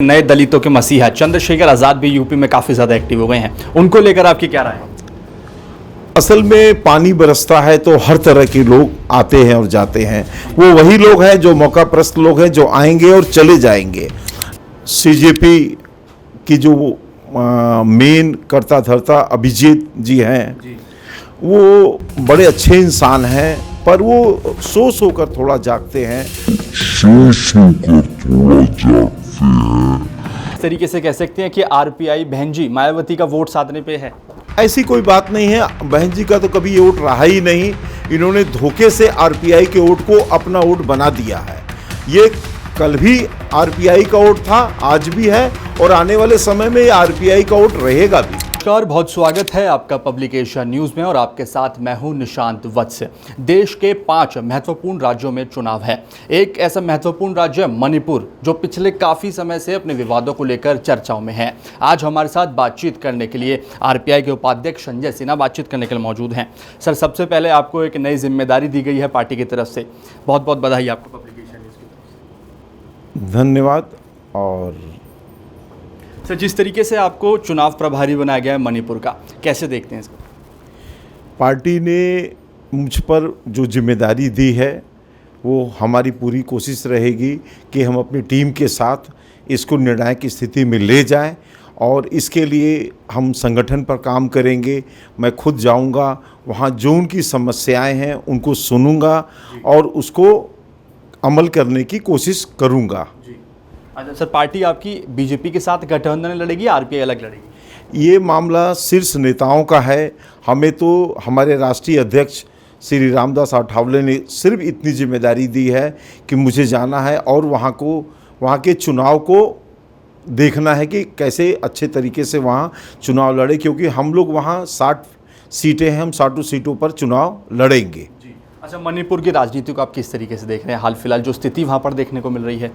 नए दलितों के मसीहा चंद्रशेखर आजाद भी यूपी में काफी ज्यादा एक्टिव हो गए हैं, उनको लेकर आपकी क्या राय है? असल में पानी बरसता है तो हर तरह के लोग आते हैं और जाते हैं। वो वही लोग हैं जो मौकाप्रस्त लोग हैं, जो आएंगे और चले जाएंगे। सीजेपी की जो मेन कर्ता धर्ता अभिजीत जी हैं, वो बड़े अच्छे इंसान हैं, पर वो सो कर थोड़ा जागते हैं। इस तरीके से कह सकते हैं कि आरपीआई बहन जी मायावती का वोट साधने पे है। ऐसी कोई बात नहीं है, बहन जी का तो कभी ये वोट रहा ही नहीं। इन्होंने धोखे से आरपीआई के वोट को अपना वोट बना दिया है। ये कल भी आरपीआई का वोट था, आज भी है और आने वाले समय में ये आरपीआई का वोट रहेगा भी। नमस्कार, बहुत स्वागत है आपका पब्लिकेशन न्यूज में और आपके साथ मैं हूं निशांत वत्स। देश के 5 महत्वपूर्ण राज्यों में चुनाव है। एक ऐसा महत्वपूर्ण राज्य है मणिपुर, जो पिछले काफी समय से अपने विवादों को लेकर चर्चाओं में है। आज हमारे साथ बातचीत करने के लिए आरपीआई के उपाध्यक्ष संजय सिन्हा बातचीत करने के लिए मौजूद हैं। सर, सबसे पहले आपको एक नई जिम्मेदारी दी गई है पार्टी की तरफ से, बहुत बहुत बधाई आपको पब्लिकेशन न्यूज की। धन्यवाद। और सर, जिस तरीके से आपको चुनाव प्रभारी बनाया गया है मणिपुर का, कैसे देखते हैं इसको? पार्टी ने मुझ पर जो जिम्मेदारी दी है, वो हमारी पूरी कोशिश रहेगी कि हम अपनी टीम के साथ इसको निर्णायक स्थिति में ले जाएं और इसके लिए हम संगठन पर काम करेंगे। मैं खुद जाऊंगा वहाँ, जो उनकी समस्याएं हैं उनको सुनूंगा और उसको अमल करने की कोशिश करूंगा। अच्छा सर, पार्टी आपकी बीजेपी के साथ गठबंधन लड़ेगी, आरपीआई अलग लड़ेगी? ये मामला शीर्ष नेताओं का है। हमें तो हमारे राष्ट्रीय अध्यक्ष श्री रामदास अठावले ने सिर्फ इतनी जिम्मेदारी दी है कि मुझे जाना है और वहाँ के चुनाव को देखना है कि कैसे अच्छे तरीके से वहाँ चुनाव लड़े, क्योंकि हम लोग वहाँ 60 सीटें हैं, हम 60 सीटों पर चुनाव लड़ेंगे। अच्छा, मणिपुर की राजनीति को आप किस तरीके से देख रहे हैं? हाल फिलहाल जो स्थिति वहाँ पर देखने को मिल रही है,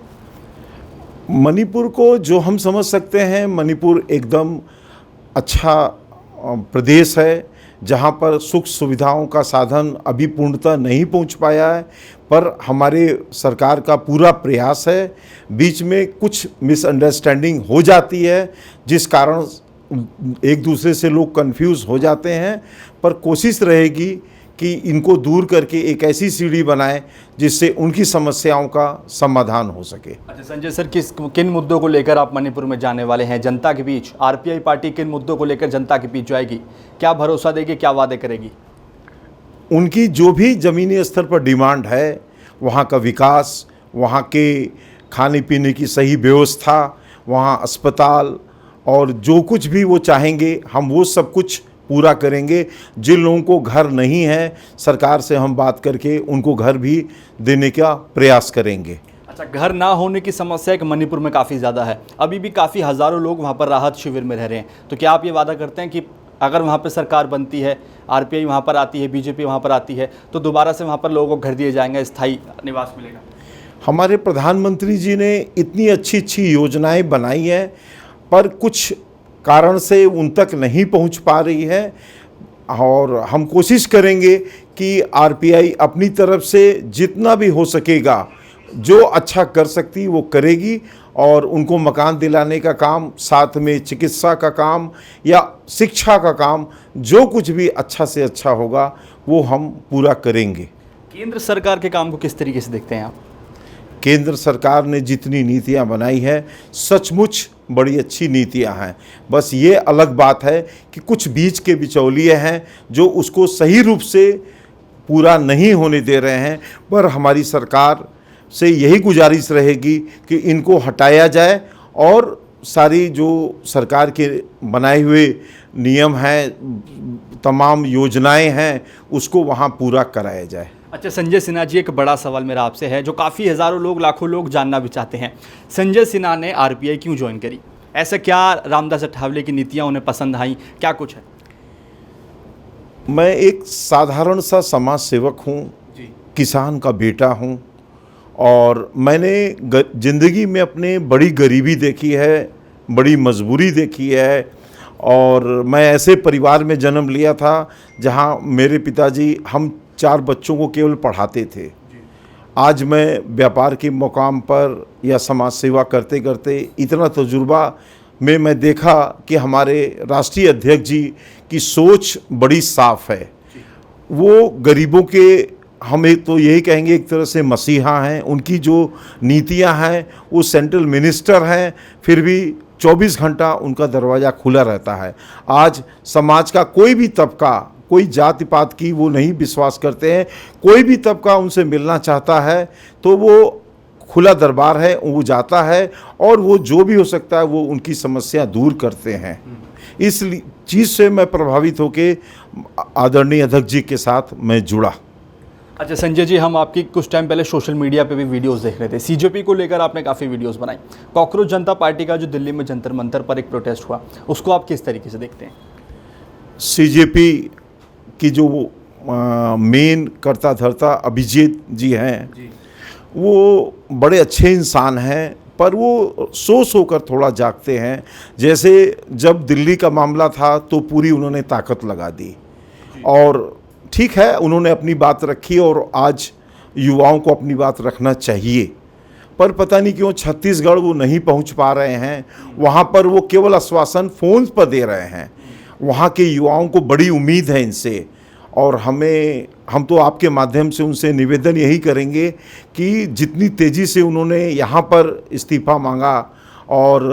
मणिपुर को जो हम समझ सकते हैं, मणिपुर एकदम अच्छा प्रदेश है जहां पर सुख सुविधाओं का साधन अभी पूर्णतः नहीं पहुंच पाया है, पर हमारे सरकार का पूरा प्रयास है। बीच में कुछ मिसअंडरस्टैंडिंग हो जाती है जिस कारण एक दूसरे से लोग कंफ्यूज हो जाते हैं, पर कोशिश रहेगी कि इनको दूर करके एक ऐसी सीढ़ी बनाएं जिससे उनकी समस्याओं का समाधान हो सके। अच्छा संजय सर, किन मुद्दों को लेकर आप मणिपुर में जाने वाले हैं जनता के बीच? आरपीआई पार्टी किन मुद्दों को लेकर जनता के बीच जाएगी? क्या भरोसा देगी, क्या वादे करेगी? उनकी जो भी ज़मीनी स्तर पर डिमांड है, वहाँ का विकास, वहाँ के खाने पीने की सही व्यवस्था, वहाँ अस्पताल और जो कुछ भी वो चाहेंगे हम वो सब कुछ पूरा करेंगे। जिन लोगों को घर नहीं है, सरकार से हम बात करके उनको घर भी देने का प्रयास करेंगे। अच्छा, घर ना होने की समस्या एक मणिपुर में काफ़ी ज़्यादा है। अभी भी काफ़ी हज़ारों लोग वहाँ पर राहत शिविर में रह रहे हैं, तो क्या आप ये वादा करते हैं कि अगर वहाँ पर सरकार बनती है, आरपीआई वहाँ पर आती है, बीजेपी वहाँ पर आती है, तो दोबारा से वहाँ पर लोगों को घर दिए जाएंगे, स्थायी निवास मिलेगा? हमारे प्रधानमंत्री जी ने इतनी अच्छी अच्छी योजनाएं बनाई हैं, पर कुछ कारण से उन तक नहीं पहुंच पा रही है और हम कोशिश करेंगे कि आरपीआई अपनी तरफ से जितना भी हो सकेगा, जो अच्छा कर सकती वो करेगी और उनको मकान दिलाने का काम, साथ में चिकित्सा का काम या शिक्षा का काम, जो कुछ भी अच्छा से अच्छा होगा वो हम पूरा करेंगे। केंद्र सरकार के काम को किस तरीके से देखते हैं आप? केंद्र सरकार ने जितनी नीतियां बनाई है, सचमुच बड़ी अच्छी नीतियां हैं। बस ये अलग बात है कि कुछ बीच के बिचौलिए हैं जो उसको सही रूप से पूरा नहीं होने दे रहे हैं, पर हमारी सरकार से यही गुजारिश रहेगी कि इनको हटाया जाए और सारी जो सरकार के बनाए हुए नियम हैं, तमाम योजनाएं हैं, उसको वहाँ पूरा कराया जाए। अच्छा संजय सिन्हा जी, एक बड़ा सवाल मेरा आपसे है जो काफ़ी हज़ारों लोग, लाखों लोग जानना भी चाहते हैं। संजय सिन्हा ने आरपीआई क्यों ज्वाइन करी? ऐसा क्या रामदास अठावले की नीतियां उन्हें पसंद आई, क्या कुछ है? मैं एक साधारण सा समाज सेवक हूँ, किसान का बेटा हूँ और मैंने ज़िंदगी में अपने बड़ी गरीबी देखी है, बड़ी मजबूरी देखी है और मैं ऐसे परिवार में जन्म लिया था जहाँ मेरे पिताजी हम 4 बच्चों को केवल पढ़ाते थे। आज मैं व्यापार के मुकाम पर या समाज सेवा करते करते इतना तजुर्बा में मैं देखा कि हमारे राष्ट्रीय अध्यक्ष जी की सोच बड़ी साफ है। वो गरीबों के, हमें तो यही कहेंगे, एक तरह से मसीहा हैं। उनकी जो नीतियां हैं, वो सेंट्रल मिनिस्टर हैं, फिर भी 24 घंटा उनका दरवाज़ा खुला रहता है। आज समाज का कोई भी तबका, कोई जाति पात की वो नहीं विश्वास करते हैं। कोई भी तबका उनसे मिलना चाहता है तो वो खुला दरबार है, वो जाता है और वो जो भी हो सकता है वो उनकी समस्या दूर करते हैं। इस चीज़ से मैं प्रभावित होकर आदरणीय अध्यक्ष जी के साथ मैं जुड़ा। अच्छा संजय जी, हम आपकी कुछ टाइम पहले सोशल मीडिया पे भी वीडियोस देख रहे थे। सीजेपी को लेकर आपने काफ़ी वीडियोस बनाई। कॉकरोच जनता पार्टी का जो दिल्ली में जंतर मंतर पर एक प्रोटेस्ट हुआ, उसको आप किस तरीके से देखते हैं? सीजेपी की जो मेन कर्ता धर्ता अभिजीत जी हैं, वो बड़े अच्छे इंसान हैं, पर वो सोच होकर थोड़ा जागते हैं। जैसे जब दिल्ली का मामला था तो पूरी उन्होंने ताकत लगा दी और ठीक है, उन्होंने अपनी बात रखी और आज युवाओं को अपनी बात रखना चाहिए। पर पता नहीं क्यों छत्तीसगढ़ वो नहीं पहुंच पा रहे हैं। वहाँ पर वो केवल आश्वासन फ़ोन पर दे रहे हैं। वहाँ के युवाओं को बड़ी उम्मीद है इनसे और हम तो आपके माध्यम से उनसे निवेदन यही करेंगे कि जितनी तेज़ी से उन्होंने यहाँ पर इस्तीफ़ा मांगा और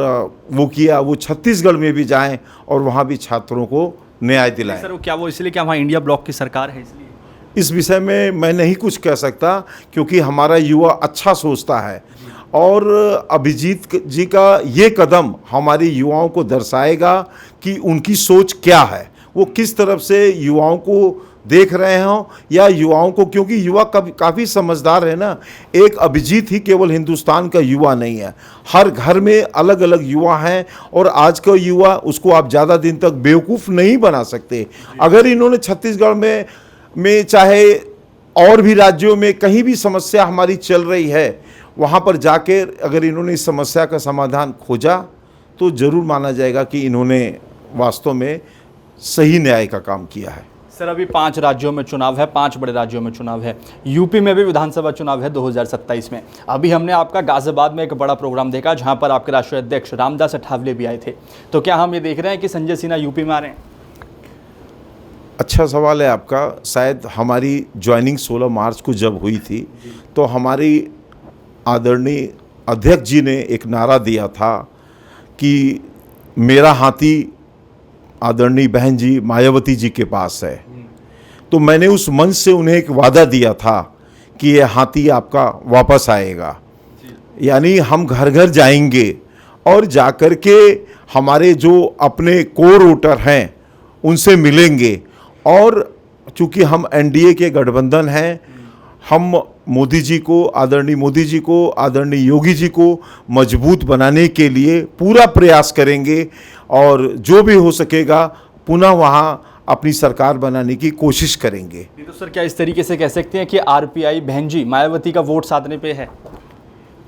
वो किया, वो छत्तीसगढ़ में भी जाएं और वहाँ भी छात्रों को न्याय दिलाएं। सर वो इसलिए क्या वहाँ इंडिया ब्लॉक की सरकार है इसलिए? इस विषय में मैं नहीं कुछ कह सकता क्योंकि हमारा युवा अच्छा सोचता है और अभिजीत जी का ये कदम हमारे युवाओं को दर्शाएगा कि उनकी सोच क्या है, वो किस तरफ से युवाओं को देख रहे हों या युवाओं को, क्योंकि युवा काफ़ी समझदार है ना। एक अभिजीत ही केवल हिंदुस्तान का युवा नहीं है, हर घर में अलग अलग युवा हैं और आज का युवा, उसको आप ज़्यादा दिन तक बेवकूफ़ नहीं बना सकते। अगर इन्होंने छत्तीसगढ़ में चाहे और भी राज्यों में कहीं भी समस्या हमारी चल रही है, वहाँ पर जाकर अगर इन्होंने इस समस्या का समाधान खोजा तो ज़रूर माना जाएगा कि इन्होंने वास्तव में सही न्याय का काम किया है। सर अभी 5 राज्यों में चुनाव है, 5 बड़े राज्यों में चुनाव है। यूपी में भी विधानसभा चुनाव है 2027 में। अभी हमने आपका गाजियाबाद में एक बड़ा प्रोग्राम देखा जहां पर आपके राष्ट्रीय अध्यक्ष रामदास अठावले भी आए थे। तो क्या हम ये देख रहे हैं कि संजय सिन्हा यूपी में आ रहे हैं? अच्छा सवाल है आपका। शायद हमारी ज्वाइनिंग 16 मार्च को जब हुई थी तो हमारी आदरणीय अध्यक्ष जी ने एक नारा दिया था कि मेरा हाथी आदरणीय बहन जी मायावती जी के पास है। तो मैंने उस मंच से उन्हें एक वादा दिया था कि ये हाथी आपका वापस आएगा, यानी हम घर घर जाएंगे और जाकर के हमारे जो अपने कोर वोटर हैं उनसे मिलेंगे और चूँकि हम एनडीए के गठबंधन हैं, हम मोदी जी को, आदरणीय मोदी जी को, आदरणीय योगी जी को मजबूत बनाने के लिए पूरा प्रयास करेंगे और जो भी हो सकेगा पुनः वहाँ अपनी सरकार बनाने की कोशिश करेंगे। तो सर क्या इस तरीके से कह सकते हैं कि आरपीआई बहन जी मायावती का वोट साधने पे है?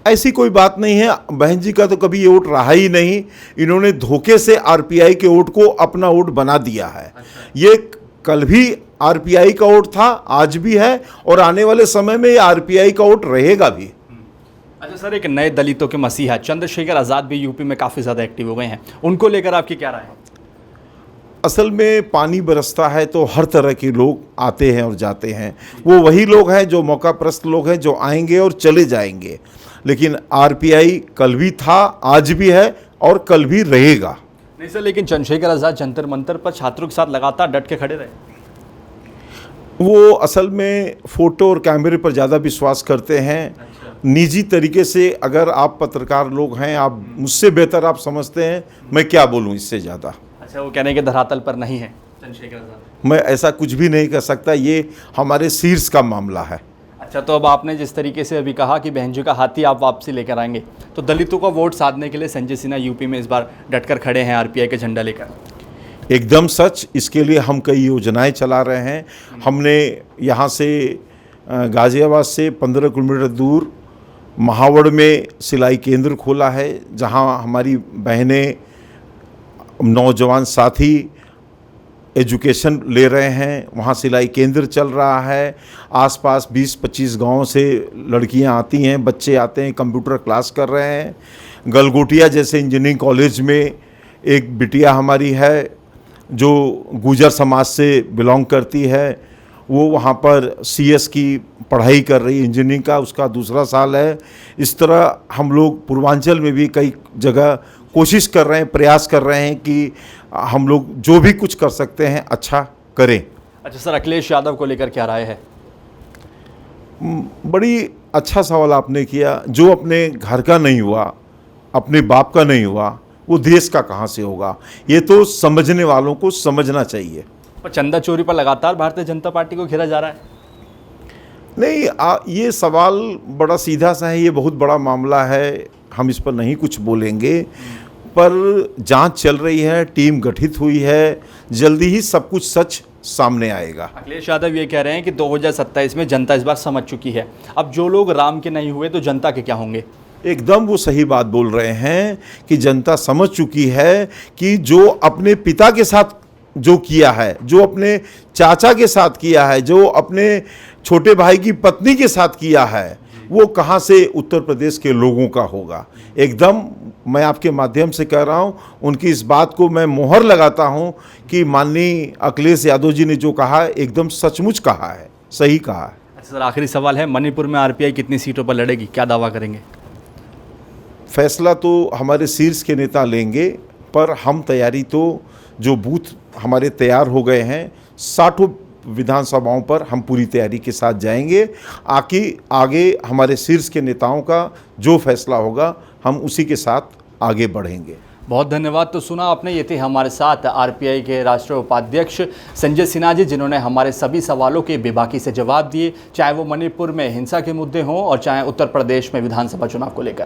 ऐसी कोई बात नहीं है। बहन जी का तो कभी ये वोट रहा ही नहीं। इन्होंने धोखे से आरपीआई के वोट को अपना वोट बना दिया है। ये कल भी आरपीआई का वोट था, आज भी है और आने वाले समय में आरपीआई का वोट रहेगा भी। अच्छा सर, एक नए दलितों के मसीहा चंद्रशेखर आज़ाद भी यूपी में काफ़ी ज़्यादा एक्टिव हो गए हैं, उनको लेकर आपकी क्या राय है? असल में पानी बरसता है तो हर तरह के लोग आते हैं और जाते हैं। वो वही लोग हैं जो मौकाप्रस्त लोग हैं, जो आएंगे और चले जाएंगे। लेकिन आरपीआई कल भी था, आज भी है और कल भी रहेगा। नहीं सर, लेकिन चंद्रशेखर आज़ाद जंतर मंतर पर छात्रों के साथ लगातार डट के खड़े रहे। वो असल में फ़ोटो और कैमरे पर ज़्यादा विश्वास करते हैं। अच्छा। निजी तरीके से अगर आप पत्रकार लोग हैं, आप मुझसे बेहतर आप समझते हैं, मैं क्या बोलूं इससे ज़्यादा। अच्छा, वो कहने के धरातल पर नहीं है चंद्रशेखर आज़ाद? मैं ऐसा कुछ भी नहीं कह सकता, ये हमारे शीर्ष का मामला है। अच्छा, तो अब आपने जिस तरीके से अभी कहा कि बहन जी का हाथी आप वापसी लेकर आएंगे, तो दलितों का वोट साधने के लिए संजय सिन्हा यूपी में इस बार डटकर खड़े हैं आरपीआई का झंडा लेकर? एकदम सच। इसके लिए हम कई योजनाएं चला रहे हैं। हमने यहाँ से गाज़ियाबाद से 15 किलोमीटर दूर महावड़ में सिलाई केंद्र खोला है, जहाँ हमारी बहनें, नौजवान साथी एजुकेशन ले रहे हैं, वहाँ सिलाई केंद्र चल रहा है। आसपास 20-25 गाँव से लड़कियाँ आती हैं, बच्चे आते हैं, कंप्यूटर क्लास कर रहे हैं। गलगोटिया जैसे इंजीनियरिंग कॉलेज में एक बिटिया हमारी है जो गुजर समाज से बिलोंग करती है, वो वहाँ पर CS की पढ़ाई कर रही है, इंजीनियरिंग का उसका दूसरा साल है। इस तरह हम लोग पूर्वांचल में भी कई जगह कोशिश कर रहे हैं, प्रयास कर रहे हैं कि हम लोग जो भी कुछ कर सकते हैं अच्छा करें। अच्छा सर, अखिलेश यादव को लेकर क्या राय है? बड़ी अच्छा सवाल आपने किया। जो अपने घर का नहीं हुआ, अपने बाप का नहीं हुआ, वो देश का कहाँ से होगा? ये तो समझने वालों को समझना चाहिए। पर चंदा चोरी पर लगातार भारतीय जनता पार्टी को घेरा जा रहा है। नहीं, ये सवाल बड़ा सीधा सा है, ये बहुत बड़ा मामला है, हम इस पर नहीं कुछ बोलेंगे। पर जांच चल रही है, टीम गठित हुई है, जल्दी ही सब कुछ सच सामने आएगा। अखिलेश यादव ये कह रहे हैं कि 2027 में जनता इस बार समझ चुकी है, अब जो लोग राम के नहीं हुए तो जनता के क्या होंगे? एकदम वो सही बात बोल रहे हैं कि जनता समझ चुकी है कि जो अपने पिता के साथ जो किया है, जो अपने चाचा के साथ किया है, जो अपने छोटे भाई की पत्नी के साथ किया है, वो कहाँ से उत्तर प्रदेश के लोगों का होगा। एकदम मैं आपके माध्यम से कह रहा हूँ, उनकी इस बात को मैं मोहर लगाता हूँ कि माननीय अखिलेश यादव जी ने जो कहा एकदम सचमुच कहा है, सही कहा है। अच्छा सर, आखिरी सवाल है, मणिपुर में RPI कितनी सीटों पर लड़ेगी, क्या दावा करेंगे? फैसला तो हमारे शीर्ष के नेता लेंगे, पर हम तैयारी तो जो बूथ हमारे तैयार हो गए हैं 60 विधानसभाओं पर हम पूरी तैयारी के साथ जाएंगे। आगे हमारे शीर्ष के नेताओं का जो फैसला होगा हम उसी के साथ आगे बढ़ेंगे। बहुत धन्यवाद। तो सुना आपने, ये थे हमारे साथ RPI के राष्ट्रीय उपाध्यक्ष संजय सिन्हा जी, जिन्होंने हमारे सभी सवालों के बेबाकी से जवाब दिए, चाहे वो मणिपुर में हिंसा के मुद्दे हों और चाहे उत्तर प्रदेश में विधानसभा चुनाव को लेकर।